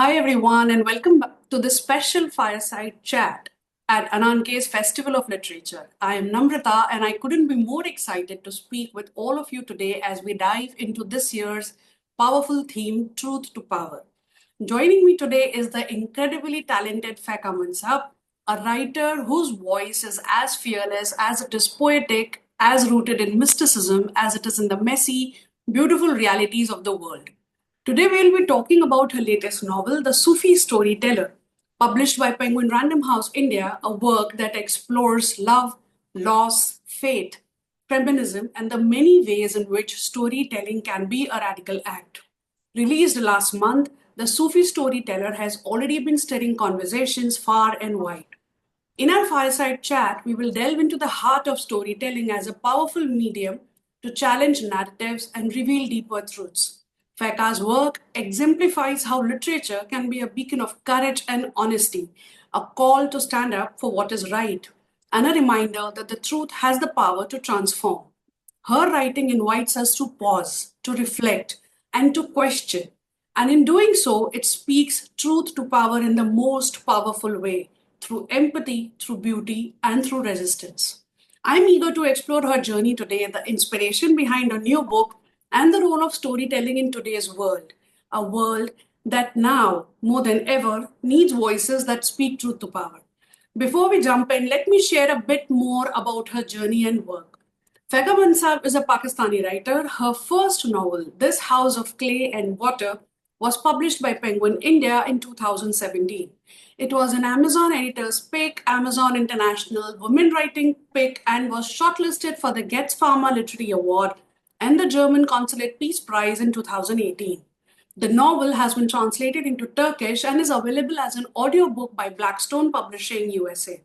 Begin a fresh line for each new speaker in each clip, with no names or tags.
Hi, everyone, and welcome back to this special fireside chat at Ananke's Festival of Literature. I am Namrata, and I couldn't be more excited to speak with all of you today as we dive into this year's powerful theme, Truth to Power. Joining me today is the incredibly talented Faiqa Mansab, a writer whose voice is as fearless as it is poetic, as rooted in mysticism as it is in the messy, beautiful realities of the world. Today, we'll be talking about her latest novel, The Sufi Storyteller, published by Penguin Random House India, a work that explores love, loss, fate, feminism, and the many ways in which storytelling can be a radical act. Released last month, The Sufi Storyteller has already been stirring conversations far and wide. In our fireside chat, we will delve into the heart of storytelling as a powerful medium to challenge narratives and reveal deeper truths. Faiqa's work exemplifies how literature can be a beacon of courage and honesty, a call to stand up for what is right, and a reminder that the truth has the power to transform. Her writing invites us to pause, to reflect, and to question. And in doing so, it speaks truth to power in the most powerful way through empathy, through beauty, and through resistance. I'm eager to explore her journey today, the inspiration behind her new book, and the role of storytelling in today's world. A world that now, more than ever, needs voices that speak truth to power. Before we jump in, let me share a bit more about her journey and work. Faiqa Mansab is a Pakistani writer. Her first novel, This House of Clay and Water, was published by Penguin India in 2017. It was an Amazon Editor's Pick, Amazon International Women Writing Pick, and was shortlisted for the Getz Pharma Literary Award and the German Consulate Peace Prize in 2018. The novel has been translated into Turkish and is available as an audiobook by Blackstone Publishing USA.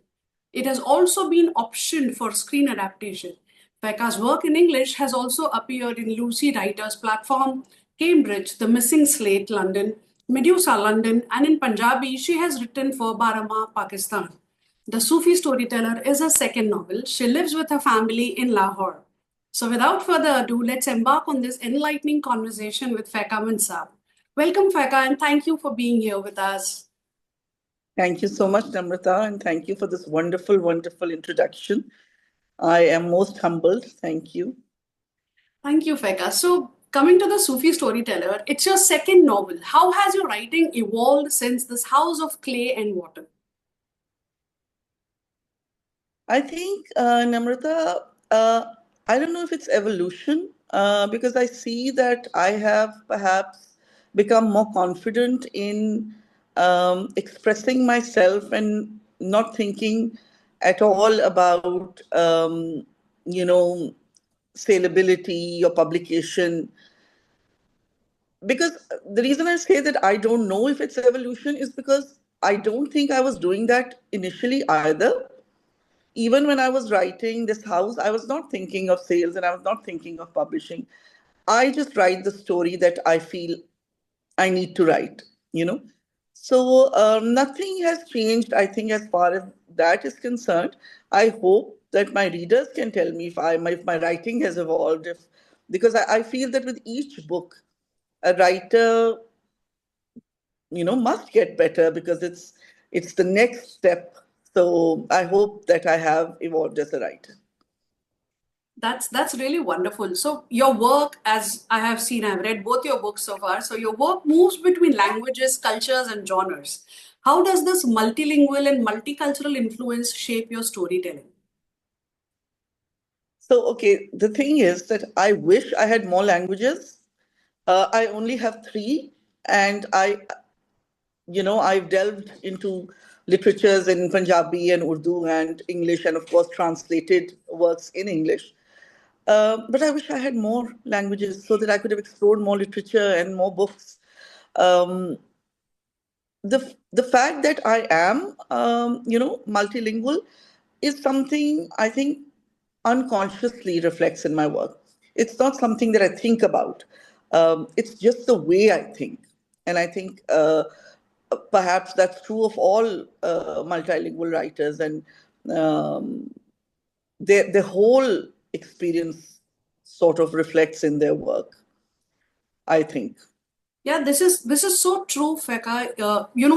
It has also been optioned for screen adaptation. Faiqa's work in English has also appeared in Lucy Writers' Platform, Cambridge, The Missing Slate, London, Medusa, London, and in Punjabi, she has written for Barama, Pakistan. The Sufi Storyteller is her second novel. She lives with her family in Lahore. So, without further ado, let's embark on this enlightening conversation with Faiqa Mansab. Welcome, Faiqa, and thank you for being here with us.
Thank you so much, Namrata, and thank you for this wonderful, wonderful introduction. I am most humbled. Thank you.
Thank you, Faiqa. So, coming to the Sufi Storyteller, it's your second novel. How has your writing evolved since this House of Clay and Water?
I think, Namrata, I don't know if it's evolution, because I see that I have perhaps become more confident in expressing myself and not thinking at all about, saleability or publication. Because the reason I say that I don't know if it's evolution is because I don't think I was doing that initially either. Even when I was writing this house, I was not thinking of sales and I was not thinking of publishing. I just write the story that I feel I need to write, you know. So nothing has changed, I think, as far as that is concerned. I hope that my readers can tell me if my writing has evolved, because I feel that with each book, a writer, must get better because it's the next step. So I hope that I have evolved as a writer.
That's really wonderful. So your work, as I have seen, I've read both your books so far. So your work moves between languages, cultures, and genres. How does this multilingual and multicultural influence shape your storytelling?
So, okay, the thing is that I wish I had more languages. I only have three, and I've delved into literatures in Punjabi and Urdu and English, and of course, translated works in English. But I wish I had more languages so that I could have explored more literature and more books. Um, the fact that I am, multilingual is something I think unconsciously reflects in my work. It's not something that I think about. It's just the way I think, and I think perhaps that's true of all multilingual writers, and um, their whole experience sort of reflects in their work, I think.
Yeah, this is so true, Feka.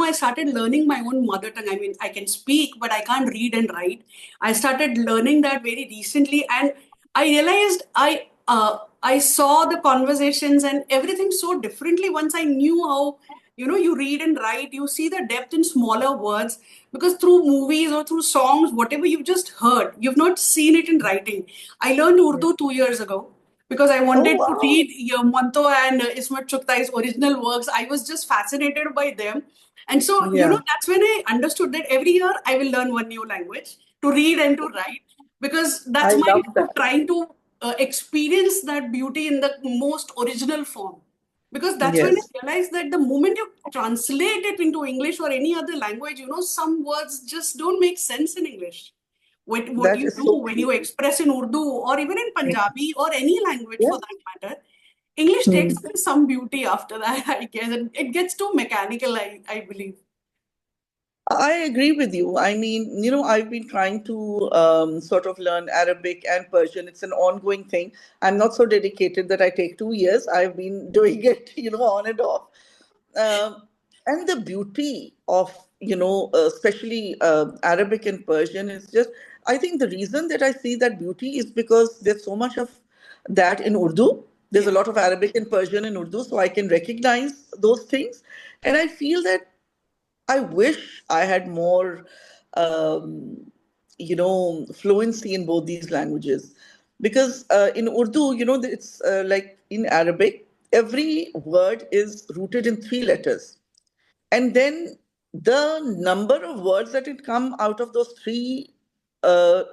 I started learning my own mother tongue. I mean, I can speak, but I can't read and write. I started learning that very recently, and I realized I saw the conversations and everything so differently once I knew how you read and write. You see the depth in smaller words because through movies or through songs, whatever you've just heard, you've not seen it in writing. I learned
Yeah.
Urdu 2 years ago because I
Oh,
wanted to
wow.
read Manto and Ismat Chughai's original works. I was just fascinated by them. And so,
Yeah,
that's when I understood that every year I will learn one new language to read and to write because that's
I
my
love
way of
that.
trying to experience that beauty in the most original form. Because that's when I
Yes,
realized that the moment you translate it into English or any other language, some words just don't make sense in English. What
that
you
is
do
so
when
true.
you express in Urdu or even in Punjabi or any language for
Yes.
that matter, English
Hmm.
takes some beauty after that, I guess. And it gets too mechanical, I believe.
I agree with you. I mean, I've been trying to sort of learn Arabic and Persian. It's an ongoing thing. I'm not so dedicated that I take 2 years. I've been doing it, on and off. And the beauty of, especially Arabic and Persian is just, I think the reason that I see that beauty is because there's so much of that in Urdu. There's a
Yeah,
lot of Arabic and Persian in Urdu, so I can recognize those things. And I feel that I wish I had more, fluency in both these languages. Because in Urdu, it's like in Arabic, every word is rooted in three letters. And then the number of words that it come out of those three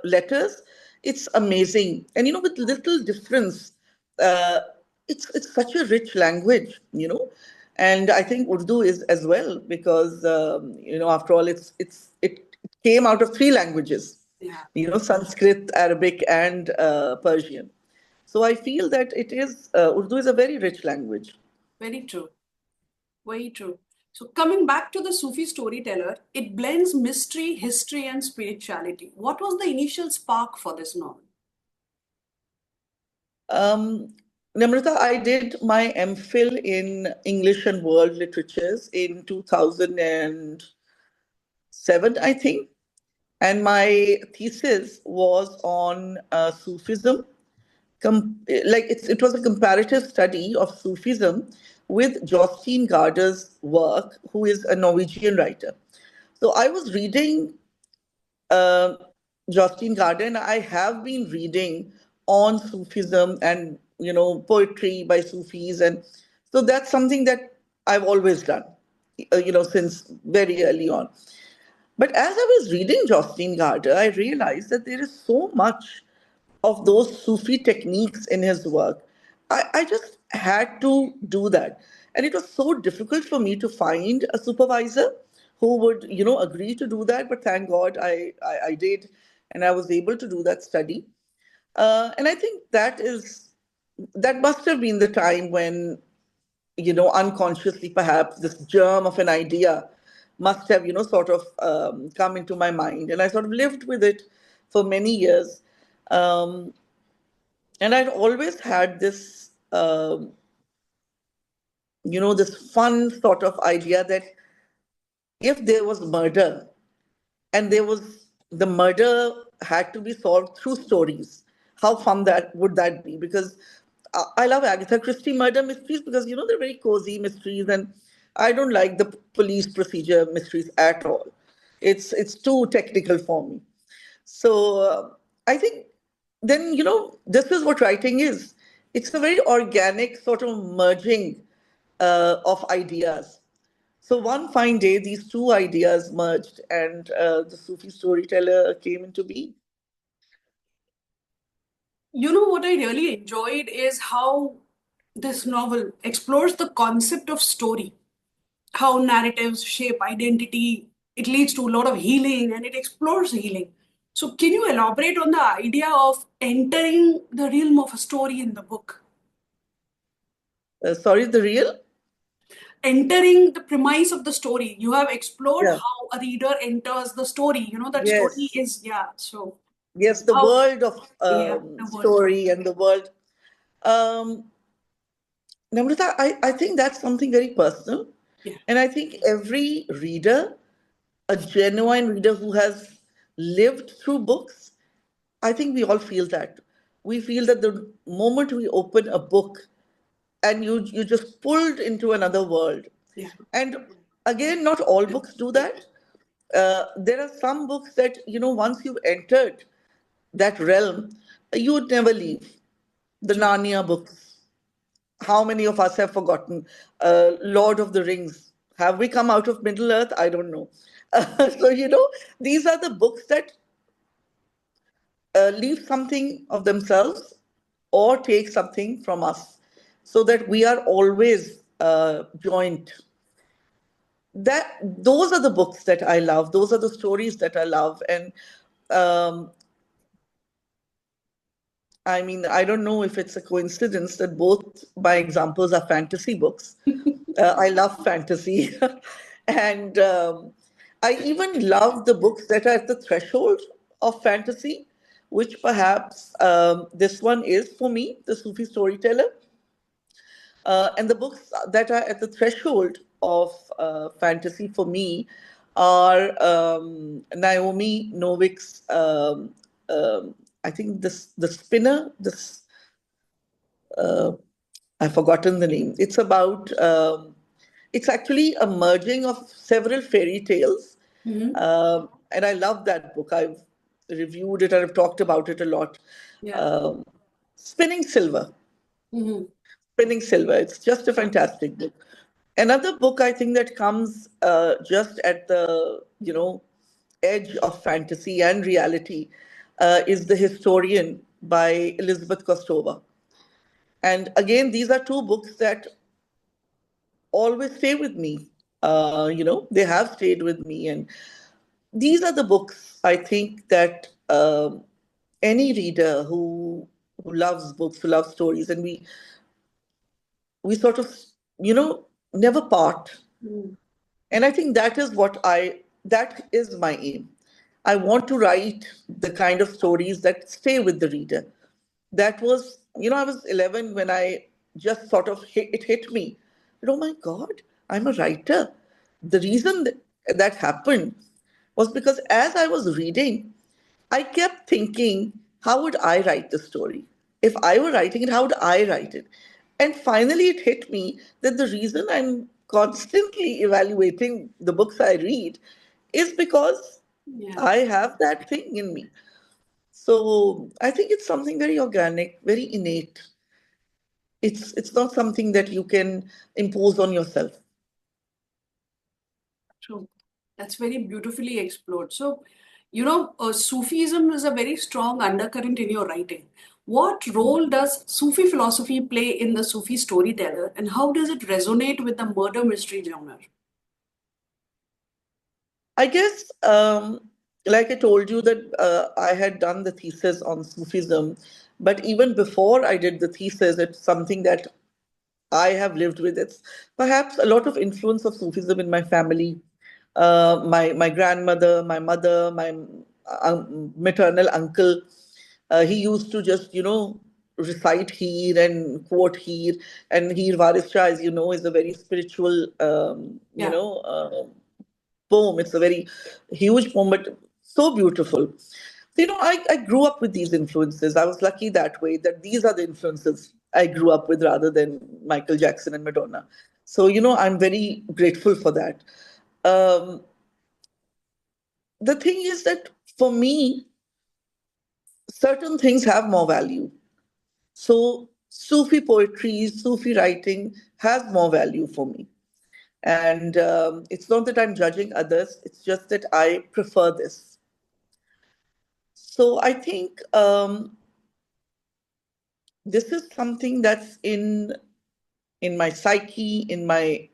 letters, it's amazing. And with little difference, uh, it's such a rich language. And I think Urdu is as well because after all, it came out of three languages.
yeah,
Sanskrit, Arabic, and Persian. So I feel that it is Urdu is a very rich language.
very true. Very true. So, coming back to the Sufi storyteller, it blends mystery, history, and spirituality. What was the initial spark for this novel?
Um, Namrata, I did my MPhil in English and World Literatures in 2007, I think. And my thesis was on Sufism. It was a comparative study of Sufism with Jostein Gaarder's work, who is a Norwegian writer. So I was reading uh, Jostein Garden. I have been reading on Sufism and poetry by Sufis, and so that's something that I've always done, since very early on. But as I was reading Jostein Garder, I realized that there is so much of those Sufi techniques in his work. I just had to do that. And it was so difficult for me to find a supervisor who would, agree to do that. But thank God I did, and I was able to do that study. And I think that must have been the time when unconsciously perhaps this germ of an idea must have, sort of come into my mind. And I sort of lived with it for many years. Um, and I'd always had this, this fun sort of idea that if there was murder, and there was the murder had to be solved through stories. How fun that would that be? Because I love Agatha Christie murder mysteries because they're very cozy mysteries, and I don't like the police procedure mysteries at all. It's too technical for me. So I think then this is what writing is. It's a very organic sort of merging of ideas. So one fine day, these two ideas merged, and the Sufi storyteller came into being.
What I really enjoyed is how this novel explores the concept of story, how narratives shape identity. It leads to a lot of healing and it explores healing. So, can you elaborate on the idea of entering the realm of a story in the book?
Sorry, the real?
Entering the premise of the story. You have explored
Yeah.
how a reader enters the story. That story
Yes.
is, yeah. So,
Yes, the
how,
world of
yeah, the world.
story and the world. Um, Namrata, I think that's something very personal.
Yeah,
And I think every reader, a genuine reader who has lived through books, I think we all feel that. We feel that the moment we open a book and you just pulled into another world.
yeah,
And again, not all books do that. There are some books that, once you've entered that realm, you would never leave. The
true.
Narnia books. How many of us have forgotten? Lord of the Rings. Have we come out of Middle Earth? I don't know. So, these are the books that leave something of themselves or take something from us so that we are always joined. Those are the books that I love. Those are the stories that I love. And um, I mean, I don't know if it's a coincidence that both my examples are fantasy books. I love fantasy. And I even love the books that are at the threshold of fantasy, which perhaps this one is for me, the Sufi Storyteller. And the books that are at the threshold of fantasy for me are Naomi Novik's, I think this the spinner, this I've forgotten the name. It's actually a merging of several fairy tales.
Hmm.
And I love that book. I've reviewed it and I've talked about it a lot.
Yeah.
Um, Spinning Silver.
Hmm.
Spinning Silver. It's just a
Yeah.
fantastic book. Another book I think that comes just at the, edge of fantasy and reality is The Historian by Elizabeth Kostova. And again, these are two books that always stay with me. They have stayed with me. And these are the books I think that any reader who loves books, who loves stories, and we sort of, never part.
Mm.
And I think that is my aim. I want to write the kind of stories that stay with the reader. That was, I was 11 when I just sort of it hit me. Oh my God, I'm a writer. The reason that happened was because as I was reading, I kept thinking, how would I write the story? If I were writing it, how would I write it? And finally, it hit me that the reason I'm constantly evaluating the books I read is because
Yeah.
I have that thing in me. So I think it's something very organic, very innate. It's not something that you can impose on yourself.
True. That's very beautifully explored. So, Sufism is a very strong undercurrent in your writing. What role does Sufi philosophy play in the Sufi storyteller, and how does it resonate with the murder mystery genre?
I guess, like I told you, that I had done the thesis on Sufism, but even before I did the thesis, it's something that I have lived with. It's perhaps a lot of influence of Sufism in my family. My grandmother, my mother, my maternal uncle, he used to just, recite Heer and quote Heer. And Heer Waris Shah, as you know, is a very spiritual,
Yeah.
poem. It's a very huge poem, but so beautiful. So, I grew up with these influences. I was lucky that way, that these are the influences I grew up with rather than Michael Jackson and Madonna. So, I'm very grateful for that. Um, the thing is that for me, certain things have more value. So, Sufi poetry, Sufi writing has more value for me. And it's not that I'm judging others, it's just that I prefer this. So I think this is something that's in my psyche, in my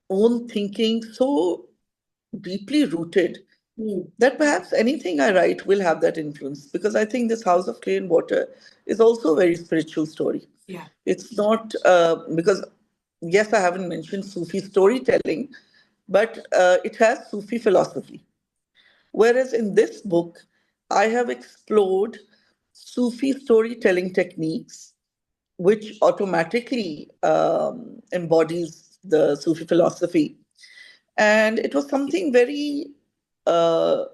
own thinking, so deeply rooted
Mm.
that perhaps anything I write will have that influence. Because I think this House of Clay and Water is also a very spiritual story.
Yeah.
It's not because yes, I haven't mentioned Sufi storytelling, but it has Sufi philosophy. Whereas in this book, I have explored Sufi storytelling techniques which automatically embodies the Sufi philosophy. And it was something very uh,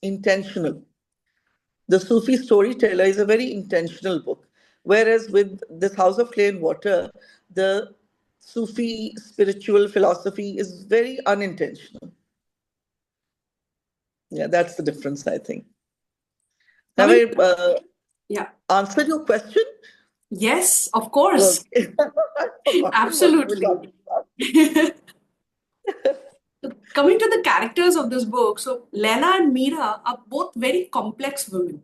intentional. The Sufi Storyteller is a very intentional book, whereas with this House of Clay and Water, the Sufi spiritual philosophy is very unintentional. Yeah, that's the difference, I think. Have
Coming,
I
yeah,
answered your question?
yes, of course,
Okay. I've forgotten what you were
absolutely.
talking about.
Coming to the characters of this book, so Leila and Meera are both very complex women.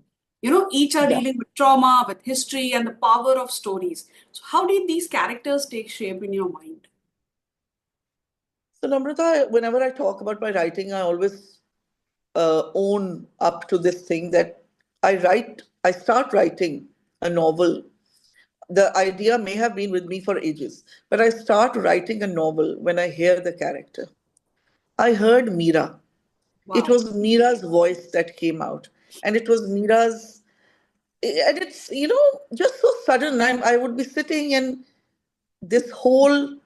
Each are
Yeah.
dealing with trauma, with history, and the power of stories. So, how did these characters take shape in your mind?
So, Namrata, whenever I talk about my writing, I always own up to this thing that I start writing a novel. The idea may have been with me for ages, but I start writing a novel when I hear the character. I heard Meera. It
Wow.
was Meera's voice that came out, and it was Meera's, and it's just so sudden. I would be sitting, and this whole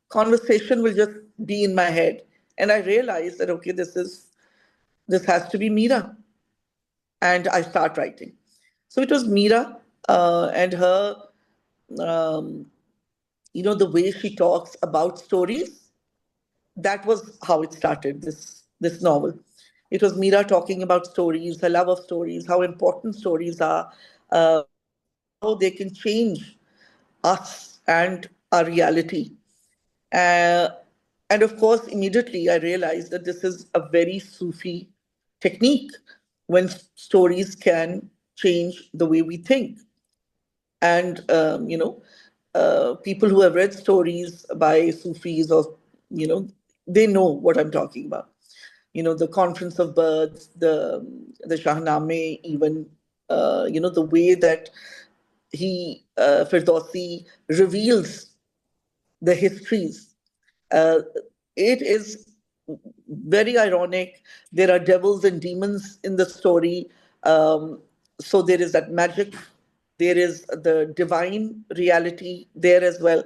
conversation will just be in my head, and I realize that okay, this has to be Meera, and I start writing. So it was Meera and her, um, the way she talks about stories. That was how it started. This novel. It was Meera talking about stories, her love of stories, how important stories are, how they can change us and our reality. Uh, and of course, immediately I realized that this is a very Sufi technique when stories can change the way we think. And, people who have read stories by Sufis or, you know, they know what I'm talking about. The Conference of Birds, the Shahnameh, even, the way that Firdausi reveals the histories. Uh, it is very ironic. There are devils and demons in the story. So there is that magic. There is the divine reality there as well.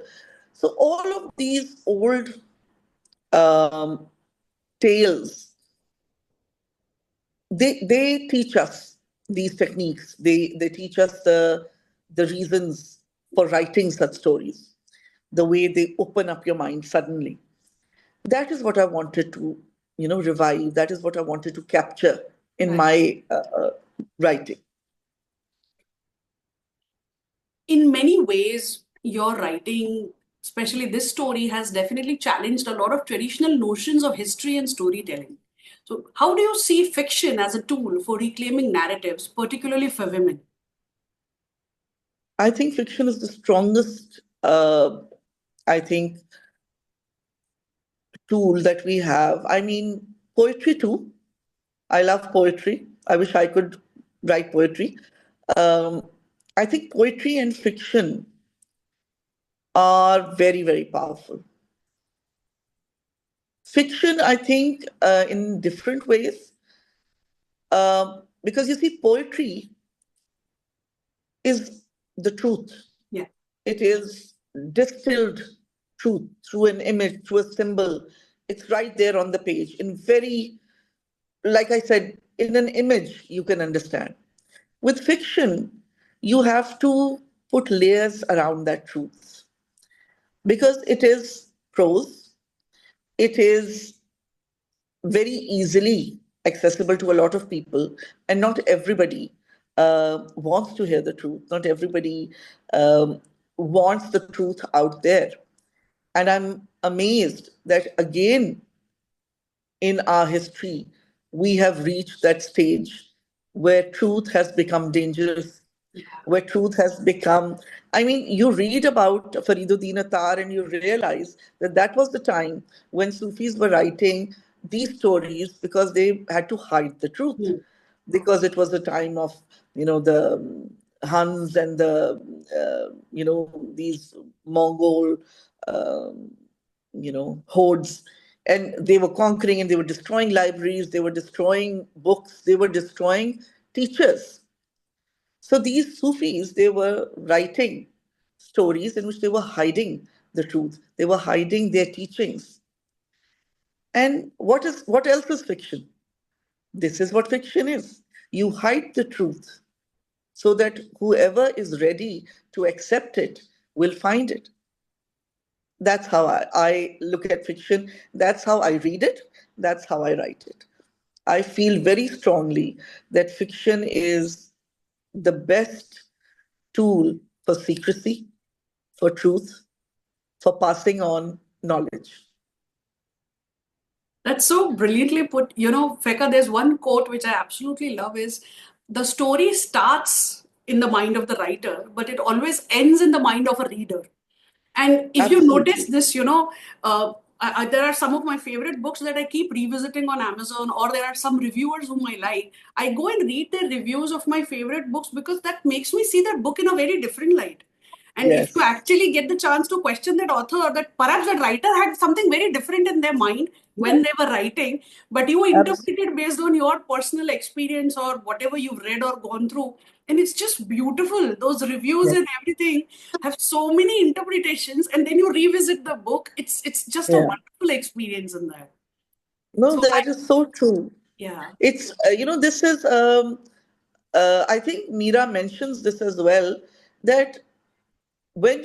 So all of these old um, tales, they teach us these techniques. They teach us the reasons for writing such stories, the way they open up your mind suddenly. That is what I wanted to, revive. That is what I wanted to capture in
Right.
my writing.
In many ways, your writing, especially this story, has definitely challenged a lot of traditional notions of history and storytelling. So, how do you see fiction as a tool for reclaiming narratives, particularly for women?
I think fiction is the strongest, I think, tool that we have. I mean, poetry too. I love poetry. I wish I could write poetry. Um, I think poetry and fiction are very, very powerful. Fiction, I think, in different ways, because you see, poetry is the truth.
Yeah.
It is distilled truth through an image, through a symbol. It's right there on the page in very, like I said, in an image you can understand. With fiction, you have to put layers around that truth because it is prose, it is very easily accessible to a lot of people, and not everybody wants to hear the truth. Not everybody wants the truth out there. And I'm amazed that again in our history, we have reached that stage where truth has become dangerous, where truth has become. I mean, you read about Fariduddin Attar and you realize that that was the time when Sufis were writing these stories because they had to hide the truth,
Hmm.
because it was a time of, the Huns and the, these Mongol, um, hordes, and they were conquering and they were destroying libraries, they were destroying books, they were destroying teachers. So these Sufis, they were writing stories in which they were hiding the truth. They were hiding their teachings. And what else is fiction? This is what fiction is. You hide the truth so that whoever is ready to accept it will find it. That's how I look at fiction. That's how I read it. That's how I write it. I feel very strongly that fiction is the best tool for secrecy, for truth, for passing on knowledge.
That's so brilliantly put. You know, Feka, there's one quote which I absolutely love is the story starts in the mind of the writer, but it always ends in the mind of a reader. And if you notice
Absolutely.
this, there are some of my favorite books that I keep revisiting on Amazon, or there are some reviewers whom I like. I go and read their reviews of my favorite books because that makes me see that book in a very different light. And if you
Yes.
actually get the chance to question that author, that perhaps that writer had something very different in their mind when
Yes.
they were writing, but you
Abs-
interpret it based on your personal experience or whatever you've read or gone through. And it's just beautiful. Those reviews
yes.
and everything have so many interpretations, and then you revisit the book. It's just a
Yeah.
wonderful experience in there.
No,
So
that is so true.
yeah,
It's, this is, I think Meera mentions this as well, that when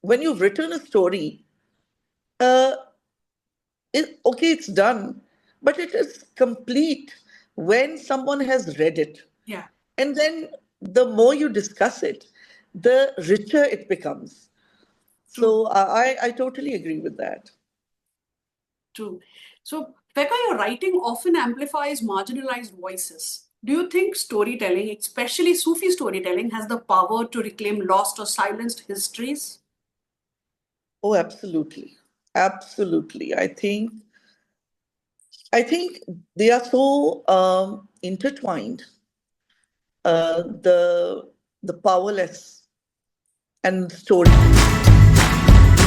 when you've written a story, uh, okay, it's done, but it is complete when someone has read it.
yeah,
And then the more you discuss it, the richer it becomes.
true.
So I totally agree with that.
True. So, Pekka, your writing often amplifies marginalized voices. Do you think storytelling, especially Sufi storytelling, has the power to reclaim lost or silenced histories?
Oh, absolutely. Absolutely. I think they are so intertwined. The powerless and stories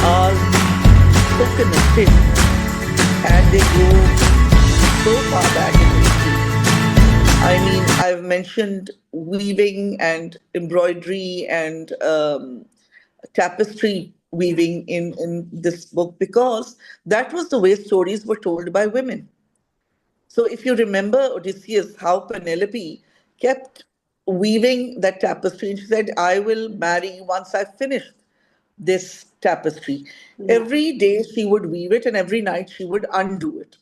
are so connected and they go so far back in history. I mean, I've mentioned weaving and embroidery and tapestry
Yeah.
weaving in this book because that was the way stories were told by women. So if you remember Odysseus, how Penelope kept weaving that tapestry, and she said, I will marry once I've finished this tapestry.
Yeah.
Every day she would weave it, and every night she would undo it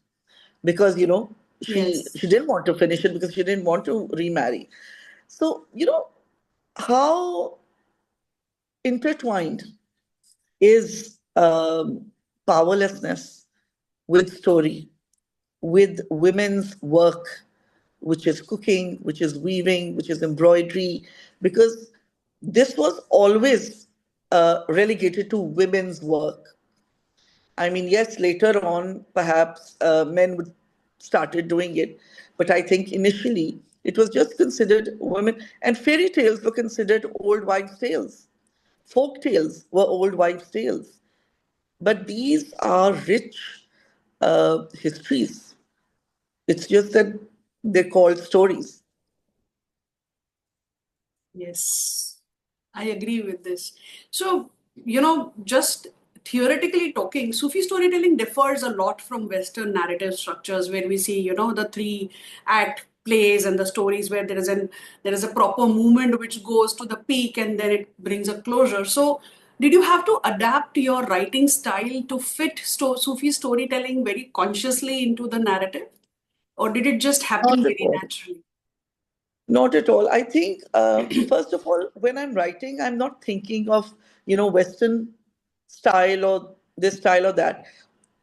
because
Yes.
she didn't want to finish it because she didn't want to remarry. So how intertwined is powerlessness with story, with women's work, which is cooking, which is weaving, which is embroidery, because this was always relegated to women's work. I mean, yes, later on, perhaps men would started doing it, but I think initially it was just considered women, and fairy tales were considered old wives' tales. Folk tales were old wives' tales, but these are rich histories. It's just that they're called stories.
Yes, I agree with this. So, just theoretically talking, Sufi storytelling differs a lot from Western narrative structures where we see, the three act plays and the stories where there is a proper movement which goes to the peak and then it brings a closure. So, did you have to adapt your writing style to fit Sufi storytelling very consciously into the narrative? Or did it just happen
Not at
very
all.
naturally?
Not at all. I think, first of all, when I'm writing, I'm not thinking of, Western style or this style or that.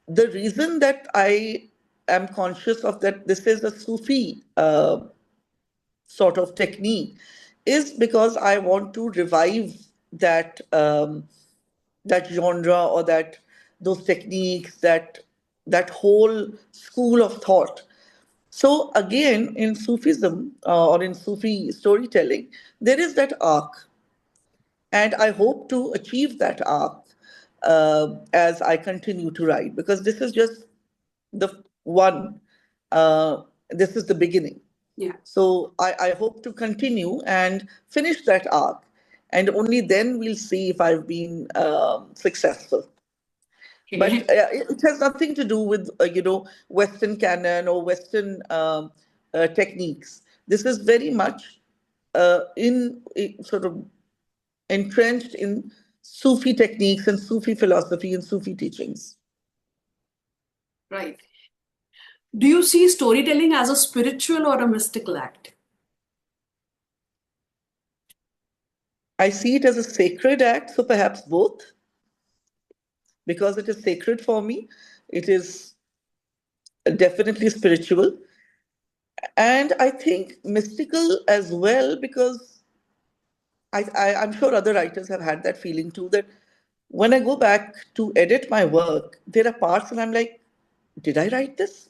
The reason that I am conscious of that this is a Sufi sort of technique is because I want to revive that genre or that those techniques, that whole school of thought. So again, in Sufism or in Sufi storytelling, there is that arc, and I hope to achieve that arc as I continue to write, because this is just the one. This is the beginning.
Yeah.
So I hope to continue and finish that arc. And only then we'll see if I've been successful. But
Okay.
it has nothing to do with, Western canon or Western techniques. This is very much sort of entrenched in Sufi techniques and Sufi philosophy and Sufi teachings.
Right. Do you see storytelling as a spiritual or a mystical act?
I see it as a sacred act, so perhaps both, because it is sacred for me. It is definitely spiritual, and I think mystical as well, because I'm sure other writers have had that feeling too, that when I go back to edit my work, there are parts and I'm like, did I write this?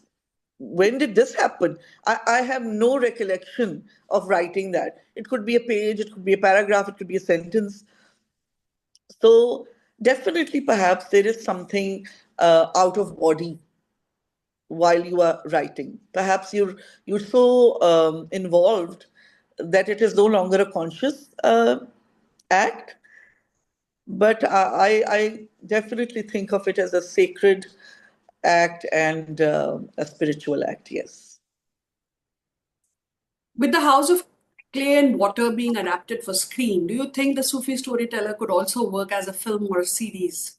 When did this happen? I have no recollection of writing that. It could be a page, it could be a paragraph, it could be a sentence. So definitely, perhaps there is something out of body while you are writing. Perhaps you're so involved that it is no longer a conscious act. But I definitely think of it as a sacred act and a spiritual act. Yes.
With the House of Clay and Water being adapted for screen, do you think the Sufi Storyteller could also work as a film or a series?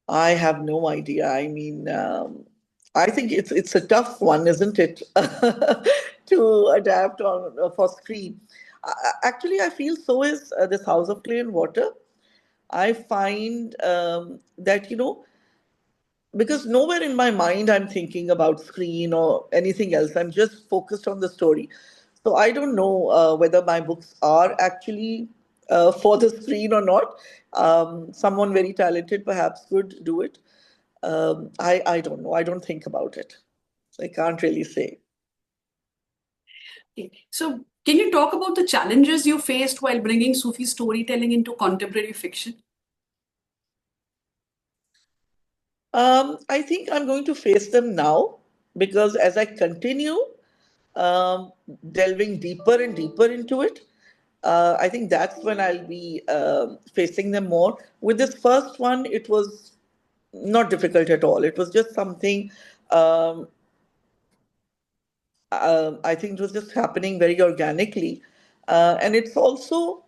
I have no idea. I mean, I think it's a tough one, isn't it, to adapt on for screen. Actually, I feel so is this House of Clay and Water. I find that because nowhere in my mind I'm thinking about screen or anything else. I'm just focused on the story. So I don't know whether my books are actually for the screen or not. Someone very talented perhaps could do it. I don't know. I don't think about it. So I can't really say.
Okay. So, can you talk about the challenges you faced while bringing Sufi storytelling into contemporary fiction?
I think I'm going to face them now because as I continue um, delving deeper and deeper into it, I think that's when I'll be facing them more. With this first one, it was not difficult at all. It was just something, um, I think it was just happening very organically. And it's also,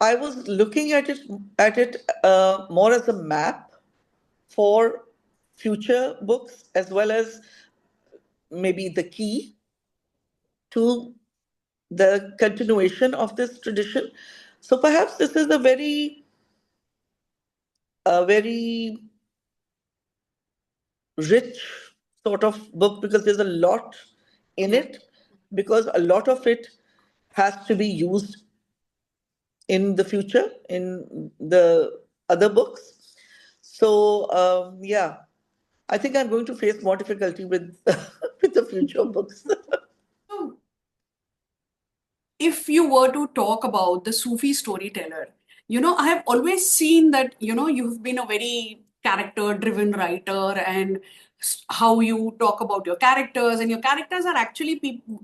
I was looking at it more as a map for future books as well as maybe the key to the continuation of this tradition. So perhaps this is a very rich sort of book because there's a lot in
Yeah.
it, because a lot of it has to be used in the future in the other books. So yeah, I think I'm going to face more difficulty with with the future books.
So, if you were to talk about the Sufi storyteller, I have always seen that, you've been a very character driven writer, and how you talk about your characters, and your characters are actually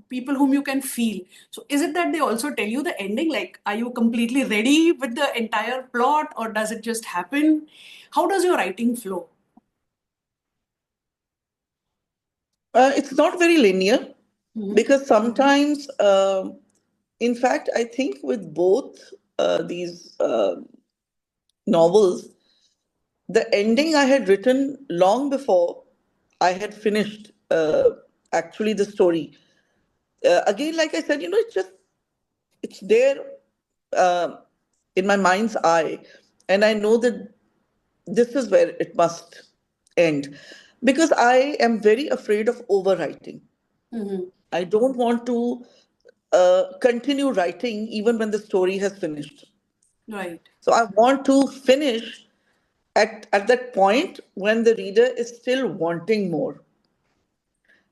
people whom you can feel. So, is it that they also tell you the ending? Like, are you completely ready with the entire plot, or does it just happen? How does your writing flow?
It's not very linear
Mhm.
because sometimes, in fact, I think with both these novels, the ending I had written long before I had finished actually the story. Again, like I said, it's there uh, in my mind's eye, and I know that this is where it must end because I am very afraid of overwriting.
Mhm.
I don't want to continue writing even when the story has finished.
Right.
So I want to finish at that point when the reader is still wanting more.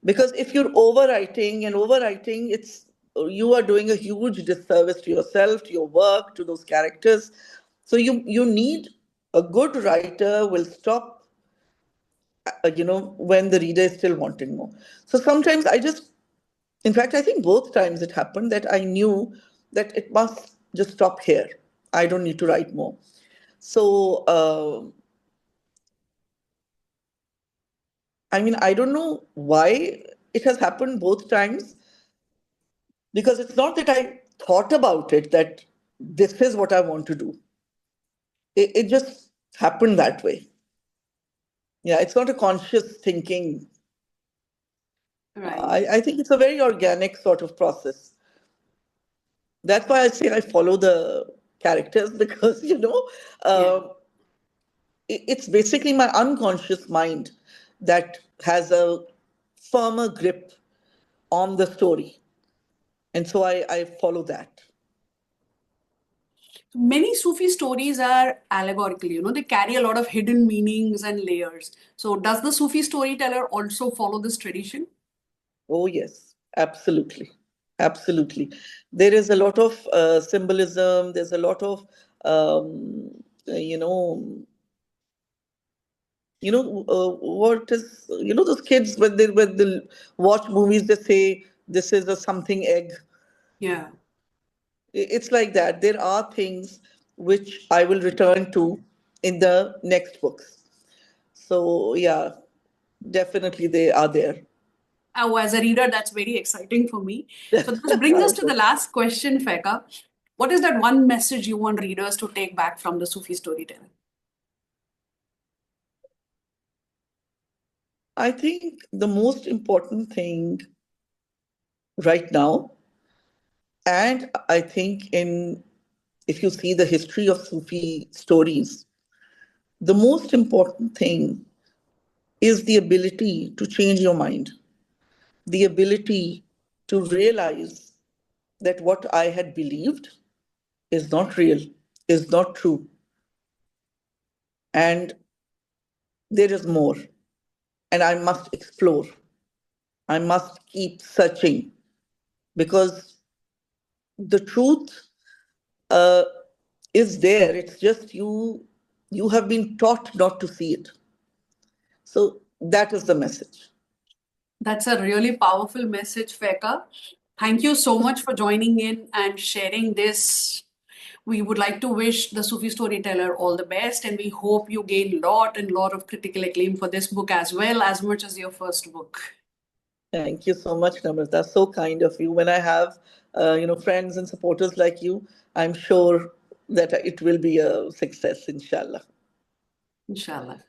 Because if you're overwriting, it's you are doing a huge disservice to yourself, to your work, to those characters. So you need a good writer will stop when the reader is still wanting more. So sometimes I just In fact, I think both times it happened that I knew that it must just stop here. I don't need to write more. So, I mean, I don't know why it has happened both times, because it's not that I thought about it, that this is what I want to do. It just happened that way. Yeah, it's not a conscious thinking.
Right.
I think it's a very organic sort of process. That's why I say I follow the characters because,
Yeah.
uh, it's basically my unconscious mind that has a firmer grip on the story. And so I follow that.
Many Sufi stories are allegorical, they carry a lot of hidden meanings and layers. So, does the Sufi storyteller also follow this tradition?
Oh, yes, absolutely. Absolutely. There is a lot of symbolism, there's a lot of, um, uh, you know, what is, those kids when they watch movies, they say this is a something egg.
Yeah.
It's like that. There are things which I will return to in the next books. So, yeah, definitely they are there.
Oh, as a reader, that's very exciting for me. So, this brings us
I
to the
hope.
last question, Feka. What is that one message you want readers to take back from the Sufi storyteller?
I think the most important thing right now, and I think in if you see the history of Sufi stories, the most important thing is the ability to change your mind, the ability to realize that what I had believed is not real, is not true, and there is more, and I must explore. I must keep searching because the truth uh, is there. It's just you have been taught not to see it. So that is the message.
That's a really powerful message, Feka. Thank you so much for joining in and sharing this. We would like to wish the Sufi storyteller all the best, and we hope you gain lot of critical acclaim for this book as well, as much as your first book.
Thank you so much, Namrata. So kind of you. When I have friends and supporters like you, I'm sure that it will be a success, inshallah.
Inshallah.